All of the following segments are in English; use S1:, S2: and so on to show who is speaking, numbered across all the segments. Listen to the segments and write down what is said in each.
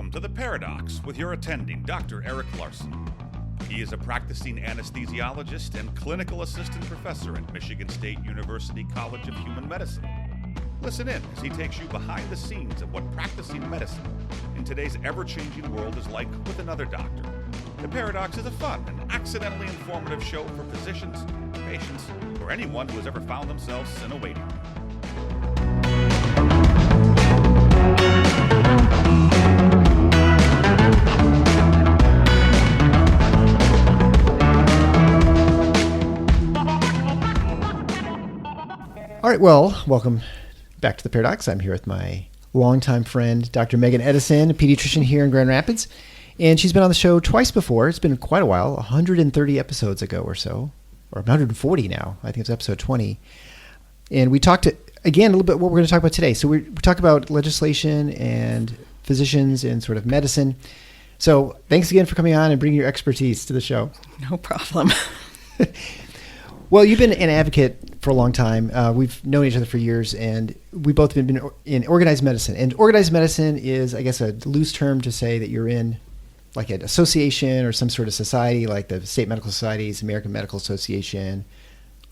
S1: Welcome to The Paradox with your attending, Dr. Eric Larson. He is a practicing anesthesiologist and clinical assistant professor at Michigan State University College of Human Medicine. Listen in as he takes you behind the scenes of what practicing medicine in today's ever-changing world is like with another doctor. The Paradox is a fun and accidentally informative show for physicians, patients, or anyone who has ever found themselves in a waiting room.
S2: All right, well, welcome back to The Paradox. I'm here with my longtime friend, Dr. Megan Edison, a pediatrician here in Grand Rapids. And she's been on the show twice before. It's been quite a while, 130 episodes ago or so, or 140 now. I think it's episode 20. And we talked, again, a little bit what we're going to talk about today. So we talk about legislation and physicians and sort of medicine. So thanks again for coming on and bringing your expertise to the show.
S3: No problem.
S2: Well, you've been an advocate for a long time. We've known each other for years, and we both have been in organized medicine. And organized medicine is, I guess, a loose term to say that you're in like an association or some sort of society, like the State Medical Societies, American Medical Association,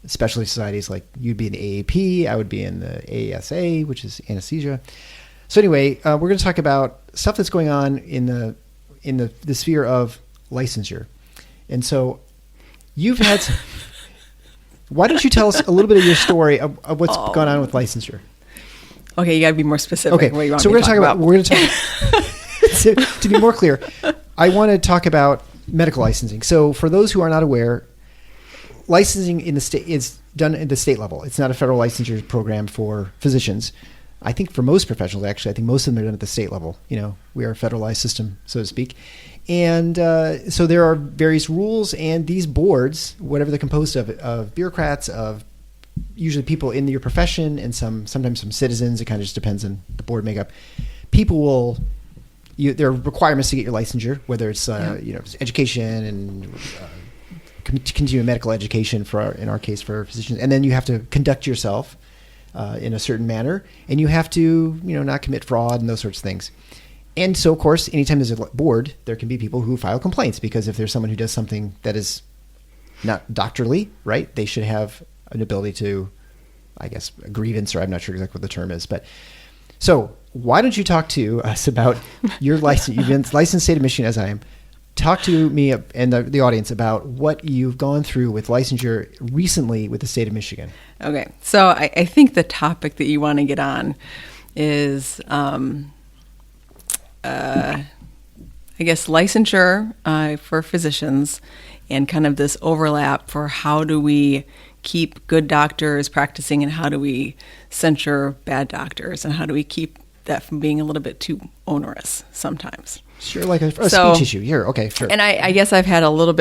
S2: specialty societies, like you'd be in the AAP, I would be in the ASA, which is anesthesia. So anyway, we're going to talk about stuff that's going on in the sphere of licensure. And so you've had... Why don't you tell us a little bit of your story of what's gone on with licensure?
S3: Okay, you got to be more specific.
S2: Okay,
S3: what you want
S2: so
S3: me
S2: we're going to talk about. We're going to talk. To be more clear, I want to talk about medical licensing. So, for those who are not aware, licensing in the state is done at the state level. It's not a federal licensure program for physicians. I think for most professionals, actually, I think most of them are done at the state level. You know, we are a federalized system, so to speak. And so there are various rules, and these boards, whatever they're composed of bureaucrats, of usually people in your profession, and sometimes some citizens. It kind of just depends on the board makeup. People there are requirements to get your licensure, whether it's education and continuing medical education in our case for physicians, and then you have to conduct yourself in a certain manner, and you have to not commit fraud and those sorts of things. And so, of course, anytime there's a board, there can be people who file complaints, because if there's someone who does something that is not doctorly, right, they should have an ability to, I guess, a grievance, or I'm not sure exactly what the term is. But so why don't you talk to us about your license? You've been licensed state of Michigan, as I am. Talk to me and the audience about what you've gone through with licensure recently with the state of Michigan.
S3: Okay, so I think the topic that you want to get on is... I guess licensure for physicians, and kind of this overlap for how do we keep good doctors practicing, and how do we censure bad doctors, and how do we keep that from being a little bit too onerous sometimes.
S2: Sure, like a speech issue. Here, okay, sure.
S3: And I guess I've had a little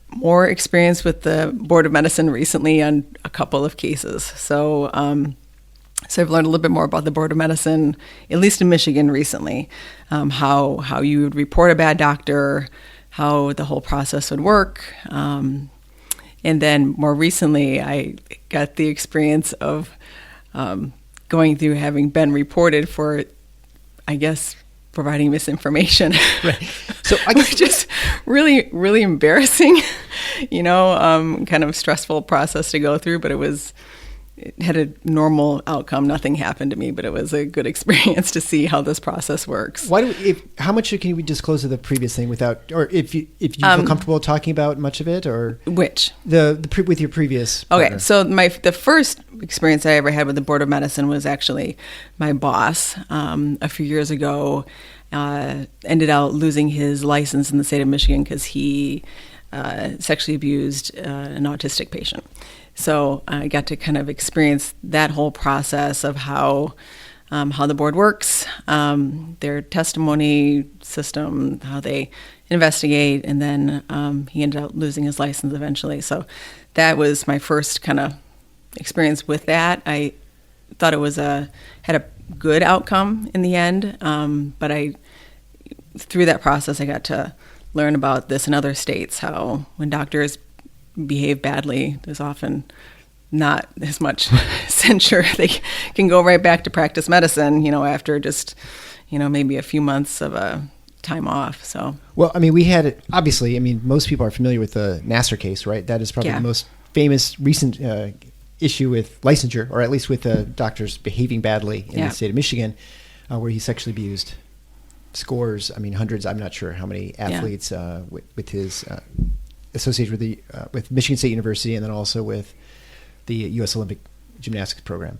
S3: more experience with the Board of Medicine recently on a couple of cases. So I've learned a little bit more about the Board of Medicine, at least in Michigan recently, how you would report a bad doctor, how the whole process would work. And then more recently, I got the experience of going through having been reported for, I guess, providing misinformation. Right. So I guess just really, really embarrassing, kind of stressful process to go through, but it had a normal outcome. Nothing happened to me, but it was a good experience to see how this process works.
S2: How much can we disclose of the previous thing without, or if you feel comfortable talking about much of it, or
S3: which
S2: with your previous partner?
S3: Okay, so the first experience I ever had with the Board of Medicine was actually my boss a few years ago. Ended out losing his license in the state of Michigan because he sexually abused an autistic patient. So I got to kind of experience that whole process of how the board works, their testimony system, how they investigate, and then he ended up losing his license eventually. So that was my first kind of experience with that. I thought it had a good outcome in the end, but through that process I got to learn about this in other states, how when doctors behave badly, there's often not as much censure. They can go right back to practice medicine, after just, maybe a few months of a time off. So,
S2: well, I mean, we had, obviously, I mean, most people are familiar with the Nassar case, right? That is probably the most famous recent issue with licensure, or at least with doctors behaving badly in the state of Michigan, where he sexually abused scores, I mean, hundreds, I'm not sure how many athletes with his associated with Michigan State University, and then also with the U.S. Olympic Gymnastics program.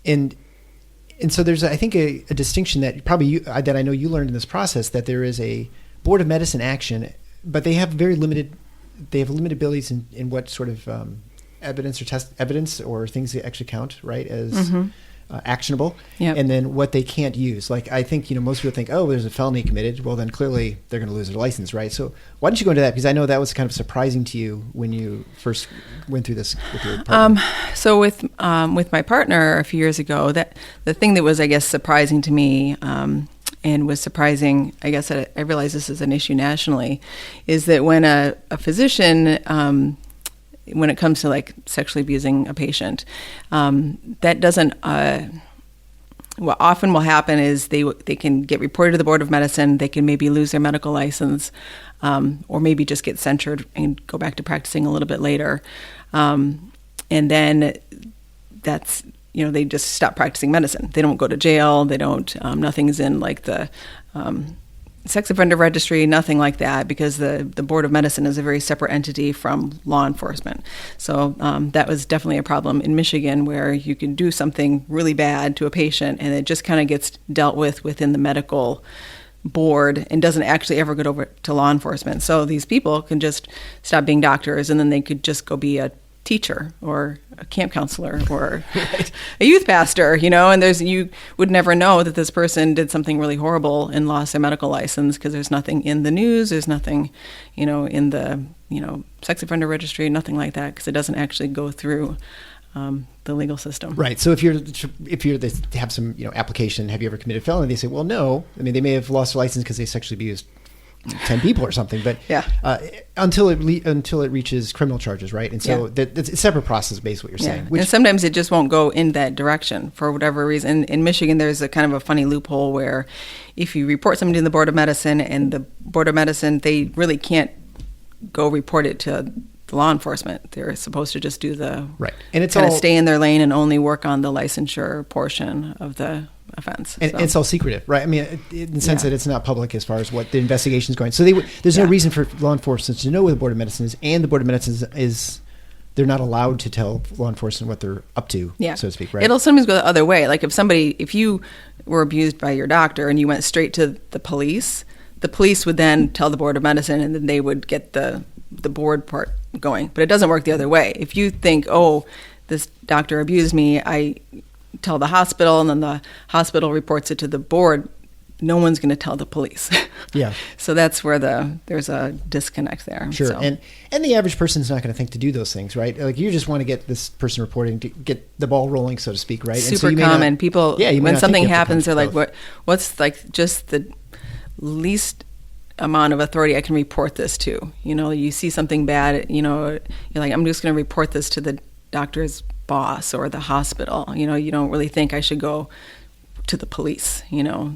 S2: And so there's, I think, a distinction that probably that I know you learned in this process, that there is a Board of Medicine action, but they have limited abilities in what sort of evidence or things that actually count, right, as actionable, and then what they can't use. Like, I think, most people think, oh, there's a felony committed. Well, then clearly they're going to lose their license, right? So why don't you go into that? Because I know that was kind of surprising to you when you first went through this with your partner.
S3: So with my partner a few years ago, that the thing that was, I guess, surprising to me, and was surprising, I guess I realize this is an issue nationally, is that when a physician, when it comes to like sexually abusing a patient, that doesn't, what often will happen is they can get reported to the Board of Medicine, they can maybe lose their medical license, or maybe just get censured and go back to practicing a little bit later. And then that's, they just stop practicing medicine. They don't go to jail. They don't, nothing's in like the sex offender registry, nothing like that, because the Board of Medicine is a very separate entity from law enforcement. So that was definitely a problem in Michigan, where you can do something really bad to a patient and it just kind of gets dealt with within the medical board and doesn't actually ever get over to law enforcement. So these people can just stop being doctors, and then they could just go be a teacher or a camp counselor or a youth pastor, and you would never know that this person did something really horrible and lost their medical license, because there's nothing in the news, there's nothing, in the, sex offender registry, nothing like that, because it doesn't actually go through the legal system. Right.
S2: So if they have some, application, have you ever committed a felony? They say, well, no. I mean, they may have lost their license because they sexually abused 10 people or something, but until it reaches criminal charges, right? And so it's a separate process, basically, what you're saying.
S3: And sometimes it just won't go in that direction for whatever reason. In Michigan, there's a kind of a funny loophole where if you report somebody to the Board of Medicine, and the Board of Medicine, they really can't go report it to the law enforcement. They're supposed to just do the
S2: and it's
S3: kind of stay in their lane and only work on the licensure portion of the offense.
S2: And it's all secretive, right? I mean, in the sense that it's not public as far as what the investigation is going. So there's no reason for law enforcement to know where the Board of Medicine is, and the Board of Medicine is they're not allowed to tell law enforcement what they're up to, so to speak, right?
S3: It'll sometimes go the other way. Like if you were abused by your doctor and you went straight to the police would then tell the Board of Medicine, and then they would get the board part going. But it doesn't work the other way. If you think, oh, this doctor abused me, I tell the hospital, and then the hospital reports it to the board, no one's going to tell the police. So that's where there's a disconnect there.
S2: Sure.
S3: So.
S2: And the average person's not going to think to do those things, right? Like, you just want to get this person reporting to get the ball rolling, so to speak, right?
S3: Super
S2: and so
S3: common. People, when something happens, they're like, what's like just the least amount of authority I can report this to? You see something bad, you're like, I'm just going to report this to the doctor's boss or the hospital. You don't really think I should go to the police,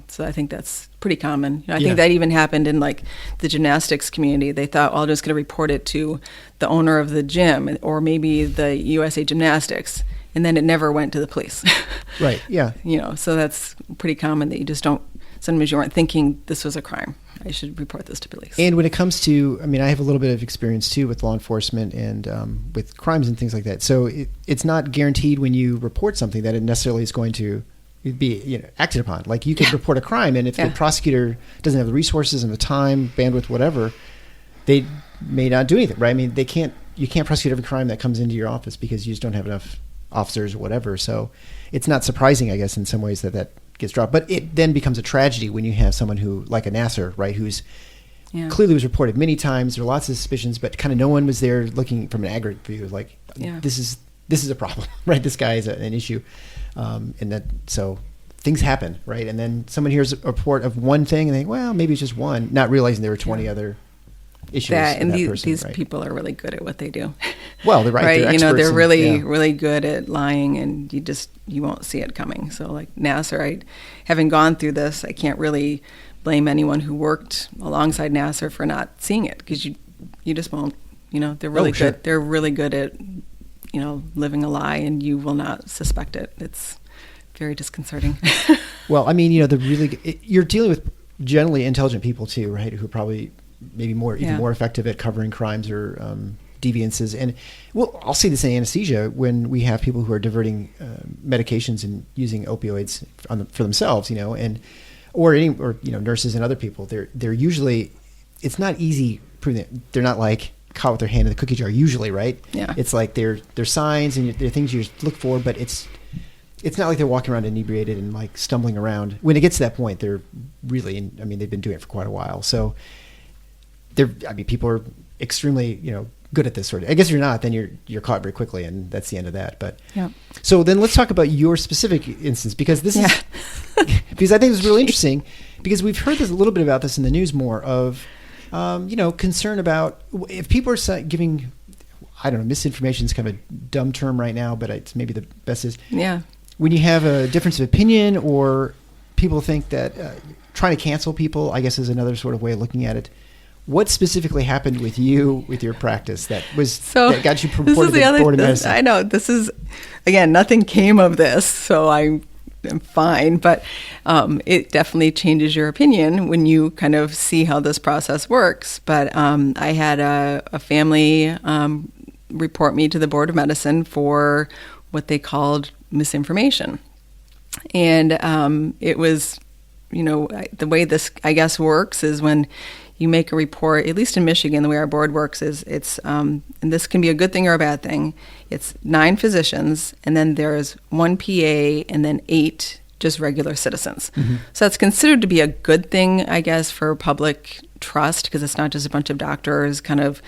S3: So I think that's pretty common. I think that even happened in like the gymnastics community. They thought, well, I'm just going to report it to the owner of the gym or maybe the USA Gymnastics. And then it never went to the police.
S2: Right, yeah.
S3: So that's pretty common that you just don't, sometimes you aren't thinking this was a crime. I should report this to police.
S2: And when it comes to, I mean, I have a little bit of experience too with law enforcement and with crimes and things like that. So it's not guaranteed when you report something that it necessarily is going to be acted upon. Like, you could report a crime, and if the prosecutor doesn't have the resources and the time, bandwidth, whatever, they may not do anything, right? I mean, you can't prosecute every crime that comes into your office because you just don't have enough officers or whatever. So it's not surprising, I guess, in some ways that gets dropped. But it then becomes a tragedy when you have someone who, like a Nassar, right, who's clearly was reported many times. There are lots of suspicions, but kind of no one was there looking from an aggregate view, like, this is a problem, right? This guy is an issue. And that, so things happen, right? And then someone hears a report of one thing and they think, well, maybe it's just one, not realizing there were 20 other issues
S3: that, and
S2: with that person,
S3: these
S2: right?
S3: people are really good at what they do.
S2: Well, they're right.
S3: Right?
S2: They're
S3: They're really,
S2: yeah.
S3: really good at lying, and you won't see it coming. So like Nasser, having gone through this, I can't really blame anyone who worked alongside Nasser for not seeing it, because you just won't. They're really
S2: sure.
S3: good. They're really good at, living a lie, and you will not suspect it. It's very disconcerting.
S2: Well, I mean, you're dealing with generally intelligent people too, right? Who are probably maybe even more effective at covering crimes or deviances. And well, I'll see this in anesthesia when we have people who are diverting medications and using opioids for themselves, or nurses and other people. They're usually, it's not easy proving that they're not like caught with their hand in the cookie jar usually, right?
S3: Yeah.
S2: It's like they're signs and they're things you look for, but it's not like they're walking around inebriated and like stumbling around. When it gets to that point, they're really, they've been doing it for quite a while. So people are extremely, good at this sort of. I guess if you're not, then you're caught very quickly, and that's the end of that. But
S3: yeah.
S2: So then let's talk about your specific instance, because this is because I think it's really interesting, because we've heard a little bit about this in the news more of, concern about if people are giving, I don't know, misinformation is kind of a dumb term right now, but it's maybe the best is.
S3: Yeah.
S2: When you have a difference of opinion, or people think that trying to cancel people, I guess, is another sort of way of looking at it. What specifically happened with you, with your practice, that got you reported to the Board of Medicine?
S3: I know this is, again, nothing came of this, so I'm fine. But it definitely changes your opinion when you kind of see how this process works. But I had a family report me to the Board of Medicine for what they called misinformation. And it was, the way this, I guess, works is when you make a report, at least in Michigan, the way our board works is it's, and this can be a good thing or a bad thing, it's 9 physicians, and then there's 1 PA, and then 8 just regular citizens. Mm-hmm. So that's considered to be a good thing, I guess, for public trust, because it's not just a bunch of doctors kind of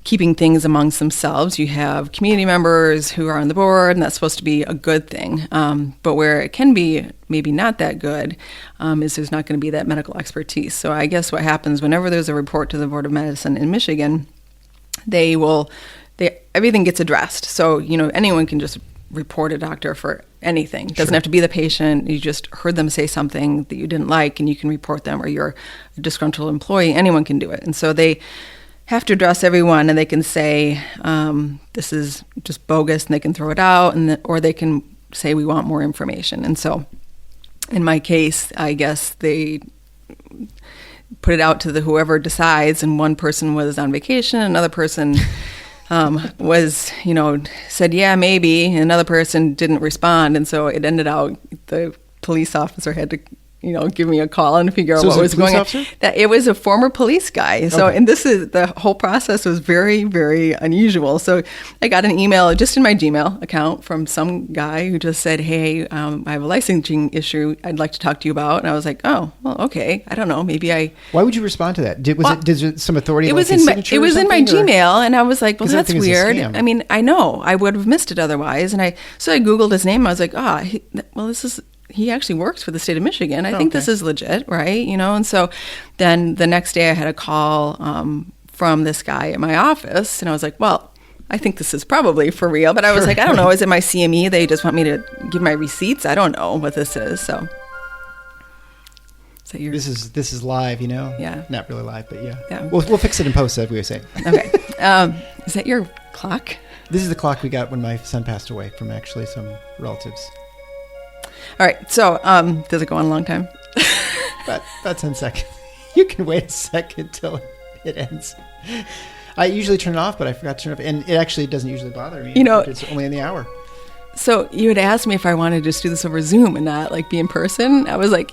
S3: keeping things amongst themselves. You have community members who are on the board, and that's supposed to be a good thing. But where it can be maybe not that good is there's not going to be that medical expertise. So I guess what happens whenever there's a report to the Board of Medicine in Michigan, everything gets addressed. So, anyone can just report a doctor for anything. It doesn't have to be the patient. You just heard them say something that you didn't like, and you can report them, or you're a disgruntled employee. Anyone can do it. And so they have to address everyone, and they can say this is just bogus, and they can throw it out, or they can say we want more information. And so in my case, I guess they put it out to whoever decides, and one person was on vacation, another person was, said, yeah, maybe, and another person didn't respond, and so it ended out, the police officer had to give me a call and figure out what was going on. That it was a former police guy. So, okay. And the whole process was very, very unusual. So I got an email just in my Gmail account from some guy who just said, hey, I have a licensing issue I'd like to talk to you about. And I was like, oh, well, okay. I don't know. Maybe
S2: Why would you respond to that? Did some authority?
S3: It was in my Gmail, and I was like, well, that's weird. I mean, I know I would have missed it otherwise. And so I Googled his name. I was like, he actually works for the state of Michigan. I think this is legit, right? And so then the next day I had a call from this guy at my office, and I was like, well, I think this is probably for real. But I was like, I don't know. Is it my CME? They just want me to give my receipts? I don't know what this is. So
S2: this is live,
S3: Yeah.
S2: Not really live, but yeah.
S3: Yeah.
S2: We'll fix it in post, as we were saying.
S3: Okay. Is that your clock?
S2: This is the clock we got when my son passed away from actually some relatives.
S3: All right. So, does it go on a long time?
S2: About 10 seconds. You can wait a second till it ends. I usually turn it off, but I forgot to turn it off. And it actually doesn't usually bother me. It's only in the hour.
S3: So you had asked me if I wanted to just do this over Zoom and not be in person. I was like,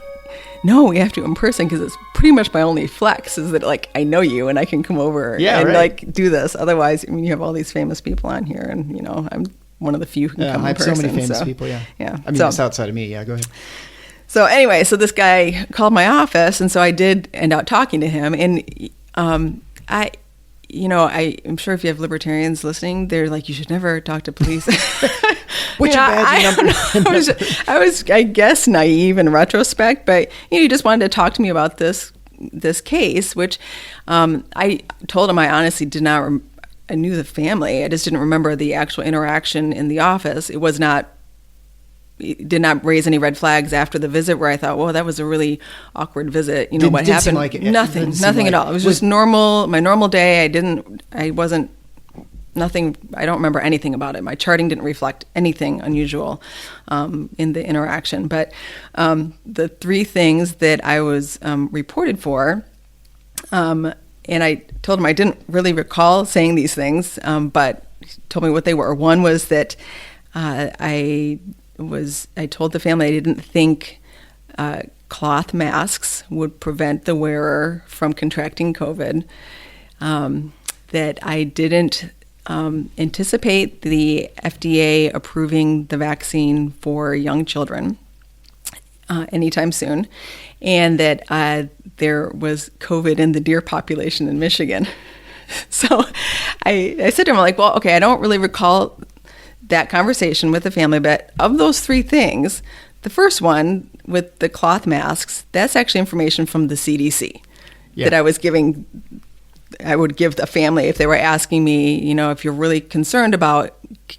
S3: no, we have to in person, because it's pretty much my only flex is that I know you and I can come over and do this. Otherwise, you have all these famous people on here, and I'm one of the few who can come in person.
S2: I have so many famous people, yeah.
S3: Yeah.
S2: I mean, it's outside of me. Yeah, go ahead.
S3: So anyway, this guy called my office, and so I did end up talking to him. And I'm sure if you have libertarians listening, they're like, you should never talk to police.
S2: What's your badge
S3: number? I was, I guess, naive in retrospect, but he just wanted to talk to me about this this case, which I told him I honestly did not. I knew the family. I just didn't remember the actual interaction in the office. It did not raise any red flags after the visit where I thought, well, that was a really awkward visit. What happened?
S2: Seem like it.
S3: Nothing at all. It was just normal, my normal day. I don't remember anything about it. My charting didn't reflect anything unusual in the interaction. But the three things that I was reported for, and I told him I didn't really recall saying these things, but he told me what they were. One was that I told the family I didn't think cloth masks would prevent the wearer from contracting COVID, that I didn't anticipate the FDA approving the vaccine for young children anytime soon, and that there was COVID in the deer population in Michigan. So I said to him, I'm like, well, okay, I don't really recall that conversation with the family, but of those three things, the first one with the cloth masks, that's actually information from the CDC that I was giving. I would give the family if they were asking me, if you're really concerned about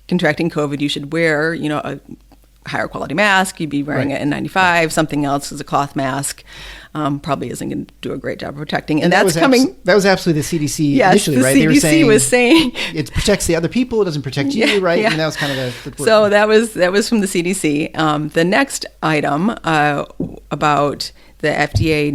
S3: contracting COVID, you should wear, a higher quality mask. You'd be wearing an N95. Something else is a cloth mask. Probably isn't going to do a great job of protecting. And that's coming.
S2: That was absolutely the CDC initially,
S3: the
S2: right?
S3: CDC
S2: They were saying
S3: was saying
S2: it protects the other people. It doesn't protect you, right?
S3: Yeah.
S2: And that was kind of the
S3: so that was from the CDC. The next item about the FDA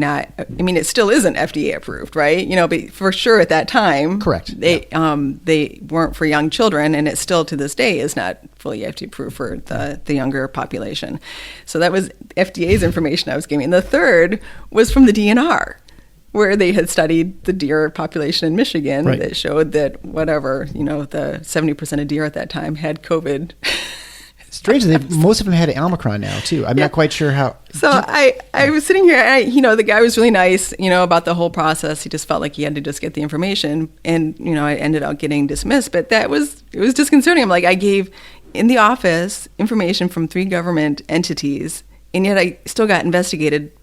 S3: it still isn't FDA approved, right? But for sure at that time,
S2: correct.
S3: They weren't for young children, and it still to this day is not fully FDA approved for the younger population. So that was FDA's information I was giving. And the third was from the DNR, where they had studied the deer population in Michigan that showed that the 70% of deer at that time had COVID.
S2: Strangely, most of them had Omicron now too. I'm not quite sure how.
S3: So I was sitting here, and the guy was really nice, about the whole process. He just felt like he had to just get the information, and I ended up getting dismissed. But it was disconcerting. I'm like, I gave in the office information from 3 government entities, and yet I still got investigated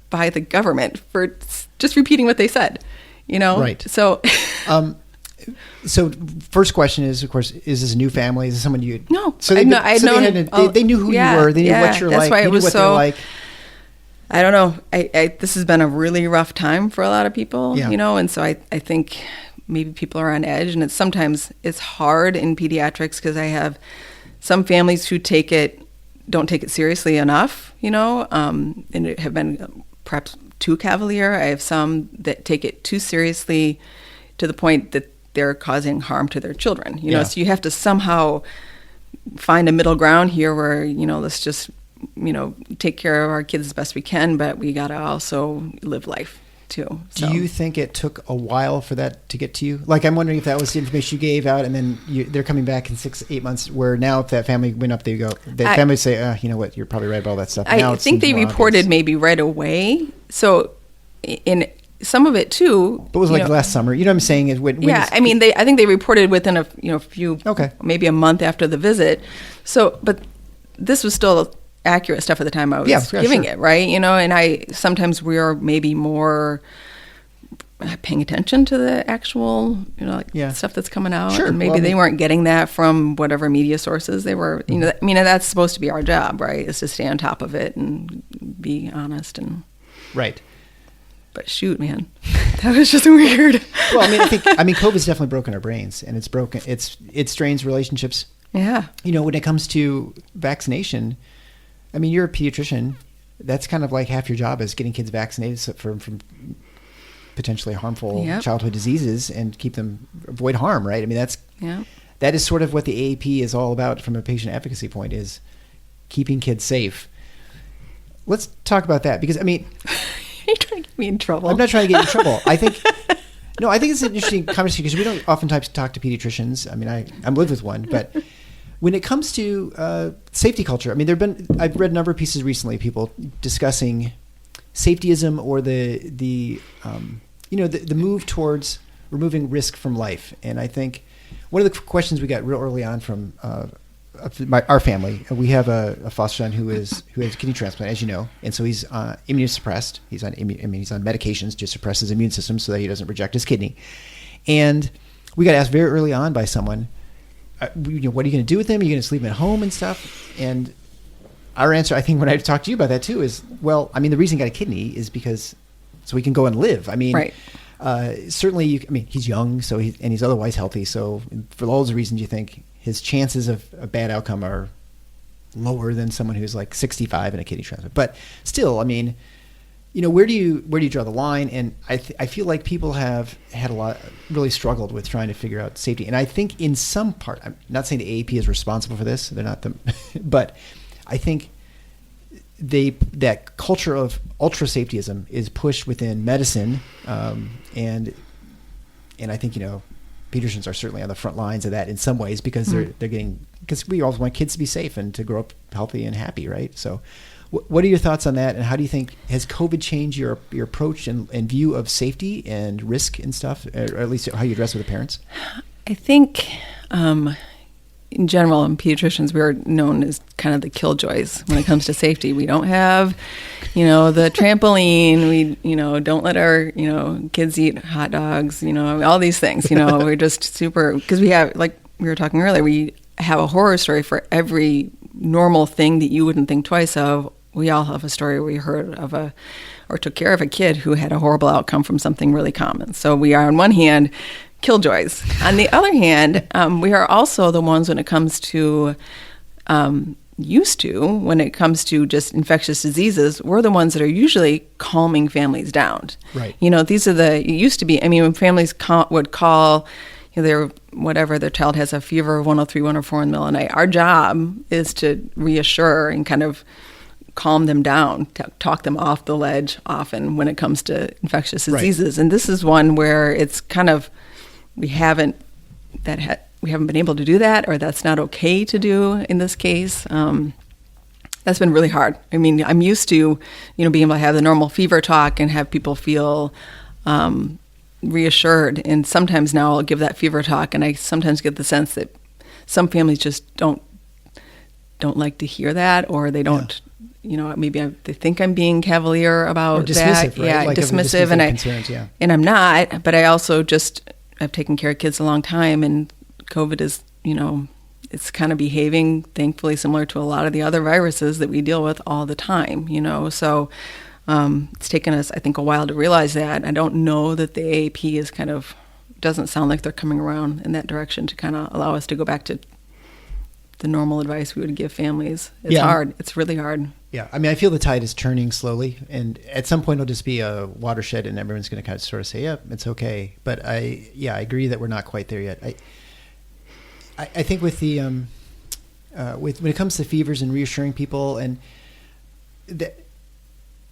S3: by the government for just repeating what they said.
S2: Right.
S3: So.
S2: So first question is, of course, is this a new family? Is this someone you?
S3: No.
S2: So they knew who you were. They knew what you're like.
S3: Why
S2: they knew what they're like.
S3: I don't know. This has been a really rough time for a lot of people, and so I think maybe people are on edge, and sometimes it's hard in pediatrics because I have some families who don't take it seriously enough, and it have been perhaps too cavalier. I have some that take it too seriously to the point that they're causing harm to their children, so you have to somehow find a middle ground here where, let's just, take care of our kids as best we can, but we got to also live life too. So.
S2: Do you think it took a while for that to get to you? Like, I'm wondering if that was the information you gave out and then they're coming back in 6-8 months, where now if that family went up, the family would say, you know what, you're probably right about all that stuff.
S3: I think they reported maybe right away. So in some of it too.
S2: But it was like last summer. You know what I'm saying?
S3: I think they reported within a few, maybe a month after the visit. So, but this was still accurate stuff at the time I was giving it, right? And sometimes we are maybe more paying attention to the actual, stuff that's coming out.
S2: Sure.
S3: And maybe they weren't getting that from whatever media sources they were, that's supposed to be our job, right? Is to stay on top of it and be honest and.
S2: Right.
S3: But shoot, man, that was just weird.
S2: Well, I mean, COVID's definitely broken our brains, and it strains relationships.
S3: Yeah.
S2: When it comes to vaccination, I mean, you're a pediatrician. That's kind of like half your job is getting kids vaccinated from potentially harmful childhood diseases and avoid harm, right? I mean, that is sort of what the AAP is all about from a patient advocacy point, is keeping kids safe. Let's talk about that, because
S3: You're trying to get me in trouble.
S2: I'm not trying to get you in trouble. I think it's an interesting conversation because we don't oftentimes talk to pediatricians. I mean, I'm lived with one, but when it comes to safety culture, I mean, I've read a number of pieces recently, people discussing safetyism, or the move towards removing risk from life. And I think one of the questions we got real early on from our family, we have a foster son who has kidney transplant, as you know, and so he's immunosuppressed. He's on medications to suppress his immune system so that he doesn't reject his kidney. And we got asked very early on by someone, what are you going to do with him? Are you going to sleep him at home and stuff? And our answer, I think, when I talked to you about that too, is, well, I mean, the reason he got a kidney is because so he can go and live. I mean, right. Certainly, he's young, so he's otherwise healthy. So for all those reasons, you think his chances of a bad outcome are lower than someone who's like 65 in a kidney transplant. But still, I mean, where do you draw the line? And I feel like people have had really struggled with trying to figure out safety. And I think in some part, I'm not saying the AAP is responsible for this. They're not but I think that culture of ultra safetyism is pushed within medicine, and I think pediatricians are certainly on the front lines of that in some ways because because we always want kids to be safe and to grow up healthy and happy, right? So, what are your thoughts on that, and how do you think has COVID changed your approach and view of safety and risk and stuff, or at least how you address it with the parents?
S3: I think. In general, in pediatricians, we are known as kind of the killjoys when it comes to safety. We don't have, the trampoline. We, don't let our, kids eat hot dogs. All these things. We're just super, because we have, like we were talking earlier, we have a horror story for every normal thing that you wouldn't think twice of. We all have a story where we heard of or took care of a kid who had a horrible outcome from something really common. So we are, on one hand, killjoys. On the other hand, we are also the ones when it comes to when it comes to just infectious diseases, we're the ones that are usually calming families down.
S2: Right.
S3: These are it used to be, when families would call, their child has a fever of 103, 104 in the middle of the night. Our job is to reassure and kind of calm them down, talk them off the ledge often when it comes to infectious diseases. Right. And this is one where it's kind of, we haven't been able to do that, or that's not okay to do in this case. That's been really hard. I'm used to, being able to have the normal fever talk and have people feel reassured. And sometimes now I'll give that fever talk, and I sometimes get the sense that some families just don't like to hear that, or they don't. Maybe they think I'm being cavalier about
S2: or dismissive,
S3: that.
S2: Right?
S3: Yeah,
S2: like
S3: dismissive, and I'm not. But I also I've taken care of kids a long time, and COVID is, it's kind of behaving, thankfully, similar to a lot of the other viruses that we deal with all the time, So it's taken us, I think, a while to realize that. I don't know that the AAP is doesn't sound like they're coming around in that direction to kind of allow us to go back to the normal advice we would give families. It's hard. It's really hard.
S2: Yeah. I feel the tide is turning slowly, and at some point it'll just be a watershed and everyone's going to kind of sort of say, yeah, it's okay. But I agree that we're not quite there yet. I think with the, when it comes to fevers and reassuring people and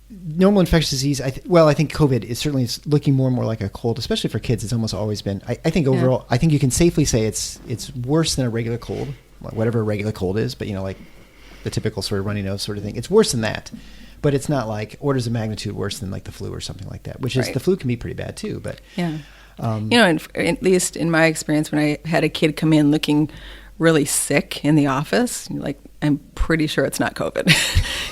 S2: normal infectious disease, I think COVID is certainly looking more and more like a cold, especially for kids. It's almost always been, I think overall, I think you can safely say it's worse than a regular cold, whatever a regular cold is, but like the typical sort of runny nose sort of thing. It's worse than that, but it's not like orders of magnitude worse than like the flu or something like that, which is the flu can be pretty bad too. But
S3: yeah, at least in my experience, when I had a kid come in looking really sick in the office, I'm pretty sure it's not COVID.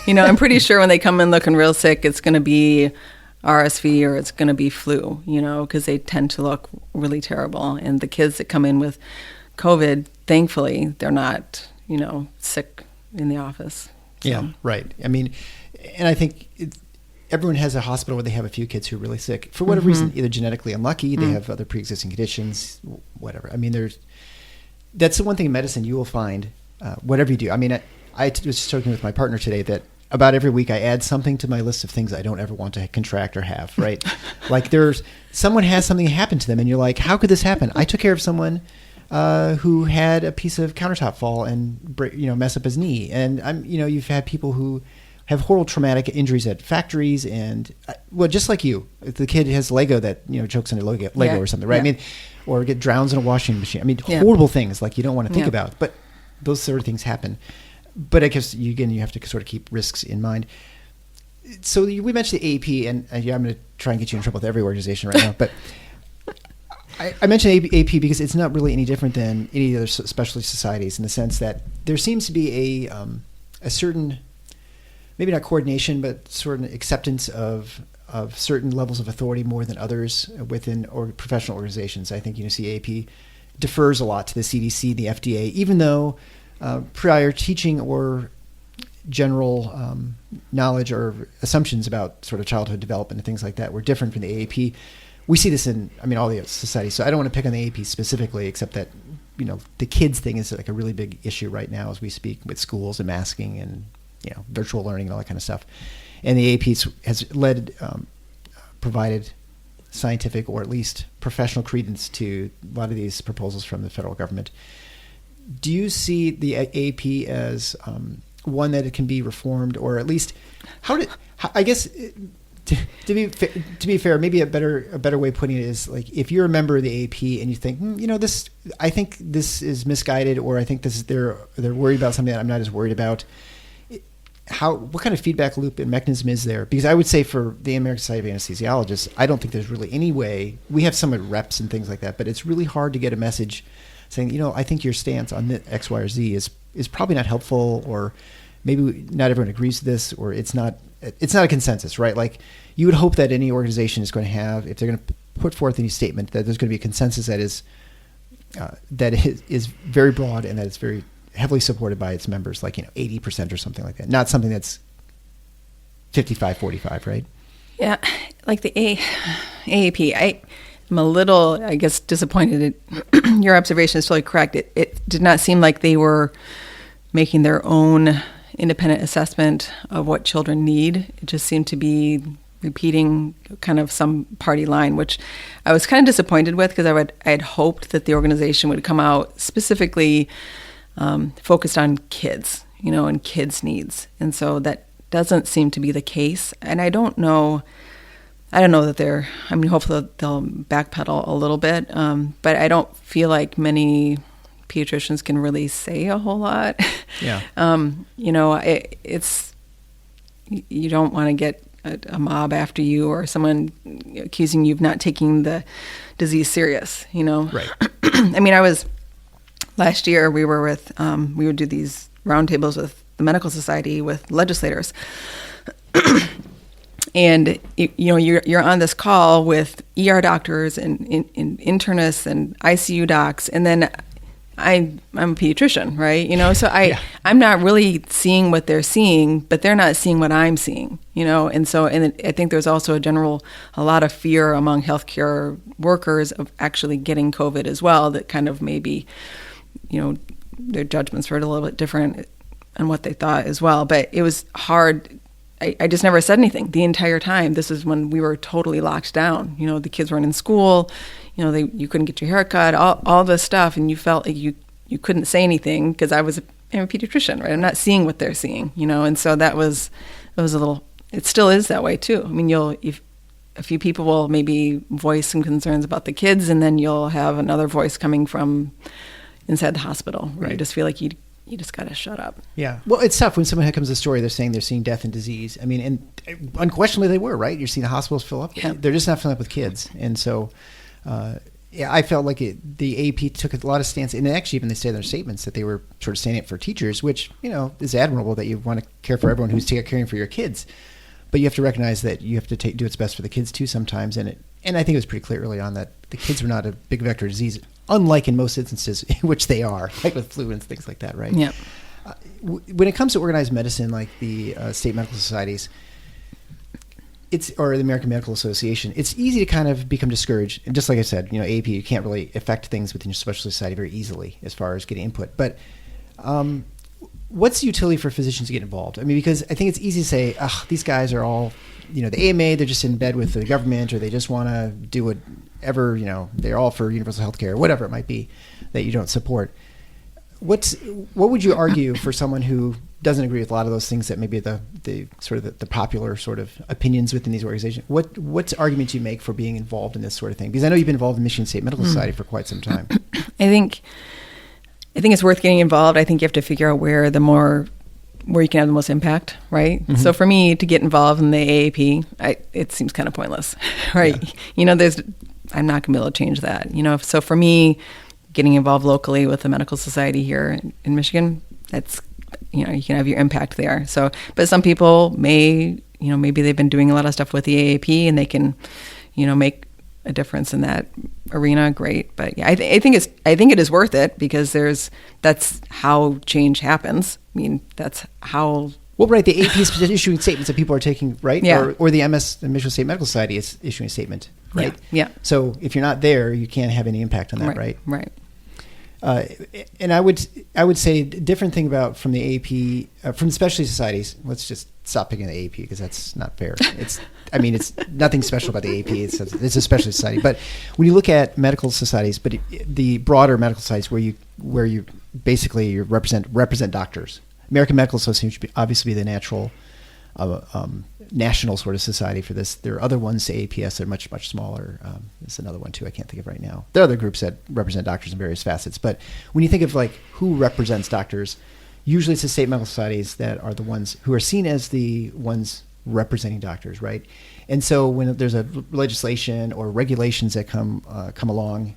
S3: I'm pretty sure when they come in looking real sick, it's going to be RSV or it's going to be flu, because they tend to look really terrible. And the kids that come in with COVID, thankfully, they're not, sick in the office. So.
S2: Yeah, right. And I think everyone has a hospital where they have a few kids who are really sick for whatever reason, either genetically unlucky, they have other pre-existing conditions, whatever. That's the one thing in medicine you will find, whatever you do. I was just talking with my partner today that about every week I add something to my list of things I don't ever want to contract or have, right? Like someone has something happen to them and you're like, how could this happen? I took care of someone who had a piece of countertop fall and mess up his knee. And you've had people who have horrible traumatic injuries at factories and just like you, if the kid has Lego that chokes on a Lego or something, right?
S3: Yeah.
S2: Or get drowns in a washing machine. Horrible things like you don't want to think about, but those sort of things happen. But I guess you have to sort of keep risks in mind. So we mentioned the AAP, and I'm going to try and get you in trouble with every organization right now, but I mentioned AP because it's not really any different than any other specialty societies in the sense that there seems to be a certain, maybe not coordination, but sort of acceptance of certain levels of authority more than others within professional organizations. I think AP defers a lot to the CDC, the FDA, even though prior teaching or general knowledge or assumptions about sort of childhood development and things like that were different from the AAP. We see this in, all the societies. So I don't want to pick on the AAP specifically, except that, the kids thing is like a really big issue right now as we speak with schools and masking and, virtual learning and all that kind of stuff. And the AAP has provided scientific or at least professional credence to a lot of these proposals from the federal government. Do you see the AAP as one that it can be reformed, or at least I guess to be fair, maybe a better way of putting it is like if you're a member of the AP and you think this, I think this is misguided, or I think this is they're worried about something that I'm not as worried about. What kind of feedback loop and mechanism is there? Because I would say for the American Society of Anesthesiologists, I don't think there's really any way. We have some reps and things like that, but it's really hard to get a message saying, I think your stance on X, Y, or Z is probably not helpful, or maybe not everyone agrees with this, or it's not a consensus, right? Like you would hope that any organization is going to have, if they're going to put forth any statement, that there's going to be a consensus that is very broad and that it's very heavily supported by its members, like 80% or something like that. Not something that's 55-45, right?
S3: Yeah, like the AAP. I'm a little, I guess, disappointed. Your observation is totally correct. It did not seem like they were making their own independent assessment of what children need. It just seemed to be repeating kind of some party line, which I was kind of disappointed with, because I had hoped that the organization would come out specifically focused on kids, and kids' needs. And so that doesn't seem to be the case. And I don't know that hopefully they'll backpedal a little bit, but I don't feel like many pediatricians can really say a whole lot.
S2: Yeah.
S3: It's, you don't want to get a mob after you or someone accusing you of not taking the disease serious,
S2: Right.
S3: Last year we would do these roundtables with the medical society with legislators. And you're on this call with ER doctors and internists and ICU docs, and then I'm a pediatrician, right? So I'm not really seeing what they're seeing, but they're not seeing what I'm seeing, And I think there's also a lot of fear among healthcare workers of actually getting COVID as well. That kind of maybe, their judgments were a little bit different on what they thought as well. But it was hard. I just never said anything the entire time. This is when we were totally locked down. The kids weren't in school. You couldn't get your hair cut, all this stuff, and you felt like you couldn't say anything because I'm a pediatrician, right? I'm not seeing what they're seeing, and so that was a little. It still is that way too. A few people will maybe voice some concerns about the kids, and then you'll have another voice coming from inside the hospital, where you just feel like you just got to shut up.
S2: Yeah. Well, it's tough when someone comes to a story, they're saying they're seeing death and disease. And unquestionably they were, right? You're seeing the hospitals fill up. Yeah. They're just not filling up with kids. And so, I felt like the AP took a lot of stance, and actually even they say in their statements that they were sort of standing up for teachers, which, is admirable that you want to care for everyone who's caring for your kids. But you have to recognize that you have to do what's best for the kids too sometimes. And I think it was pretty clear early on that the kids were not a big vector of disease, unlike in most instances, which they are, like with flu and things like that, right?
S3: Yeah.
S2: When it comes to organized medicine, like the state medical societies, or the American Medical Association, it's easy to kind of become discouraged. And just like I said, AP, you can't really affect things within your specialty society very easily as far as getting input. But what's the utility for physicians to get involved? Because I think it's easy to say, these guys are all, the AMA, they're just in bed with the government, or they just want to do whatever, they're all for universal health care, whatever it might be that you don't support. What would you argue for someone who doesn't agree with a lot of those things that maybe the sort of the popular sort of opinions within these organizations? What's argument do you make for being involved in this sort of thing? Because I know you've been involved in Michigan State Medical Society for quite some time.
S3: I think it's worth getting involved. I think you have to figure out where you can have the most impact, right? Mm-hmm. So for me to get involved in the AAP, it seems kind of pointless, right? Yeah. I'm not going to be able to change that. So for me, getting involved locally with the medical society here in Michigan, that's, you can have your impact there. So, but some people may, maybe they've been doing a lot of stuff with the AAP and they can, make a difference in that arena. Great. But yeah, I think it is worth it because that's how change happens. I mean, that's how.
S2: Well, right. The AAP is issuing statements that people are taking, right?
S3: Yeah.
S2: Or the MS, the Michigan State Medical Society, is issuing a statement, right?
S3: Yeah.
S2: So if you're not there, you can't have any impact on that, right?
S3: Right.
S2: And I would say a different thing about from the AAP, from the specialty societies. Let's just stop picking the AAP because that's not fair. It's nothing special about the AAP. It's a specialty society. But when you look at medical societies, but the broader medical societies where you basically represent doctors. American Medical Association should obviously be the natural national sort of society for this. There are other ones, AAPS, that are much, much smaller. There's another one too I can't think of right now. There are other groups that represent doctors in various facets. But when you think of like who represents doctors, usually it's the state medical societies that are the ones who are seen as the ones representing doctors, right? And so when there's a legislation or regulations that come along,